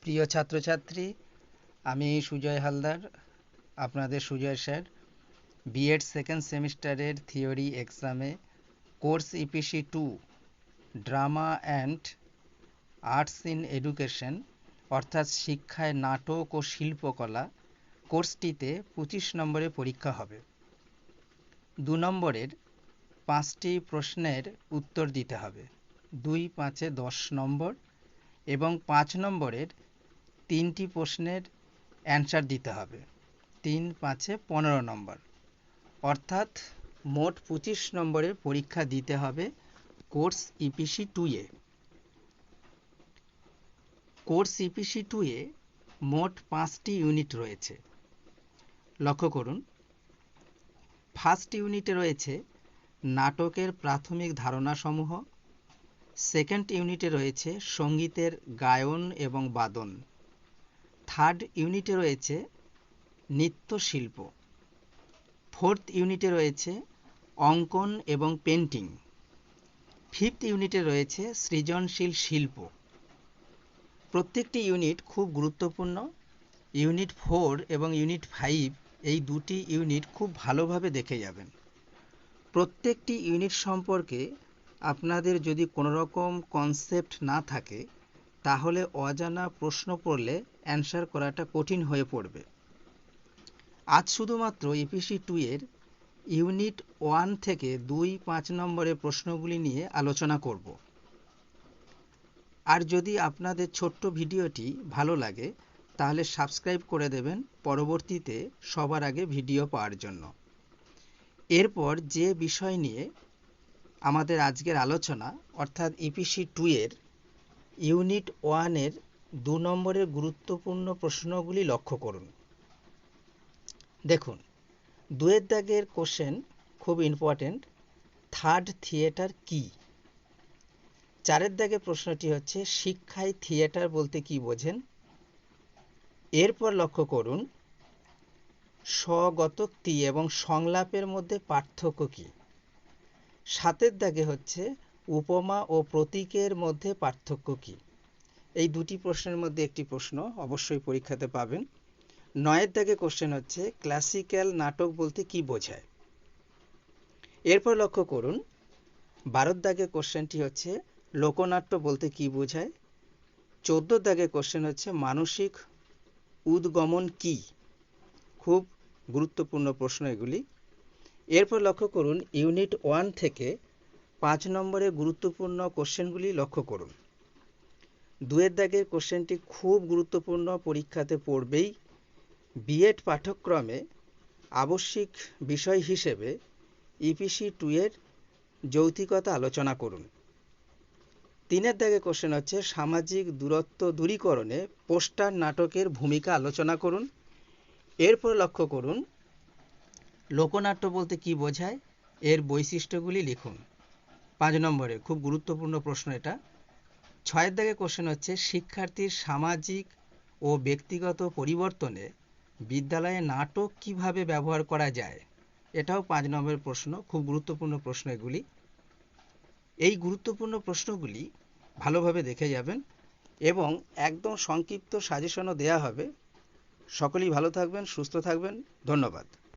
প্রিয় ছাত্রছাত্রী, আমি সুজয় হালদার, আপনাদের সুজয় স্যার। B.Ed সেকেন্ড সেমিস্টারের থিওরি এক্সামে course EPC-2 drama and arts in education অর্থাৎ শিক্ষায় নাটক ও শিল্পকলা কোর্সটিতে 25 নম্বরে পরীক্ষা হবে। 2 নম্বরের 5টি প্রশ্নের উত্তর দিতে হবে। 2, 5-এ 10 নম্বর এবং 5 নম্বরের 3টি প্রশ্নের অ্যান্সার দিতে হবে। 3, 5-এ 15 নম্বর, অর্থাৎ মোট 25 নম্বরের পরীক্ষা দিতে হবে কোর্স EPC-2-এ। কোর্স EPC-2-এ মোট 5টি ইউনিট রয়েছে। লক্ষ্য করুন, ফার্স্ট ইউনিটে রয়েছে নাটকের প্রাথমিক ধারণাসমূহ। সেকেন্ড ইউনিটে রয়েছে সঙ্গীতের গায়ন এবং বাদন। থার্ড ইউনিটে রয়েছে নৃত্যশিল্প। ফোর্থ ইউনিটে রয়েছে অঙ্কন এবং পেন্টিং। ফিফথ ইউনিটে রয়েছে সৃজনশীল শিল্প। প্রত্যেকটি ইউনিট খুব গুরুত্বপূর্ণ। ইউনিট 4 এবং ইউনিট 5 এই দুটি ইউনিট খুব ভালোভাবে দেখে যাবেন। প্রত্যেকটি ইউনিট সম্পর্কে আপনাদের যদি কোনো রকম কনসেপ্ট না থাকে, তাহলে অজানা প্রশ্ন পড়লে অ্যান্সার করাটা কঠিন হয়ে পড়বে। আজ শুধুমাত্র EPC-2-এর ইউনিট 1 থেকে 2, 5 নম্বরের প্রশ্নগুলি নিয়ে আলোচনা করব। আর যদি আপনাদের ছোট্ট ভিডিওটি ভালো লাগে, তাহলে সাবস্ক্রাইব করে দেবেন পরবর্তীতে সবার আগে ভিডিও পাওয়ার জন্য। এরপর যে বিষয় নিয়ে আমাদের আজকের আলোচনা, অর্থাৎ EPC-2-এর ইউনিট 1-এর 2 নম্বরের গুরুত্বপূর্ণ প্রশ্নগুলি লক্ষ্য করুন। দেখুন, 2-এর দাগের কোশ্চেন খুব ইম্পর্টেন্ট। থার্ড থিয়েটার কি? 4-এর দাগের প্রশ্নটি হচ্ছে শিক্ষায় থিয়েটার বলতে কি বোঝেন? এরপর লক্ষ্য করুন, স্বগতোক্তি এবং সংলাপের মধ্যে পার্থক্য কি? 7-এর দাগে হচ্ছে উপমা ও প্রতীকের মধ্যে পার্থক্য কি? এই দুটি প্রশ্নের মধ্যে একটি প্রশ্ন অবশ্যই পরীক্ষাতে পাবেন। 9-এর দাগে কোশ্চেন হচ্ছে ক্লাসিক্যাল নাটক বলতে কি বোঝায়? এরপর লক্ষ্য করুন, 12-এর দাগে কোশ্চেনটি হচ্ছে লোকনাট্য বলতে কি বোঝায়? 14-এর দাগে কোশ্চেন হচ্ছে মানসিক উদ্গমন কি? খুব গুরুত্বপূর্ণ প্রশ্ন এগুলি। এরপর লক্ষ্য করুন, ইউনিট 1 থেকে 5 নম্বরের গুরুত্বপূর্ণ কোশ্চেনগুলি লক্ষ্য করুন। 2-এর দাগের কোশ্চেনটি খুব গুরুত্বপূর্ণ, পরীক্ষাতে পড়বেই। B.Ed পাঠ্যক্রমে আবশ্যিক বিষয় হিসেবে EPC-2-এর যৌক্তিকতা আলোচনা করুন। 3-এর দাগে কোশ্চেন হচ্ছে সামাজিক দূরত্ব দূরীকরণে পোস্টার নাটকের ভূমিকা আলোচনা করুন। এরপর লক্ষ্য করুন, লোকনাট্য বলতে কি বোঝায়? এর বৈশিষ্ট্যগুলি লিখুন। 5 নম্বরে খুব গুরুত্বপূর্ণ প্রশ্ন এটা। 6-এর দাগে কোশ্চেন হচ্ছে শিক্ষার্থীর সামাজিক ও ব্যক্তিগত পরিবর্তনে বিদ্যালয়ে নাটক কিভাবে ব্যবহার করা যায়? এটাও 5 নম্বরের প্রশ্ন, খুব গুরুত্বপূর্ণ প্রশ্ন এগুলি। এই গুরুত্বপূর্ণ প্রশ্নগুলি ভালোভাবে দেখে যাবেন এবং একদম সংক্ষিপ্ত সাজেশনও দেয়া হবে। সকলেই ভালো থাকবেন, সুস্থ থাকবেন। ধন্যবাদ।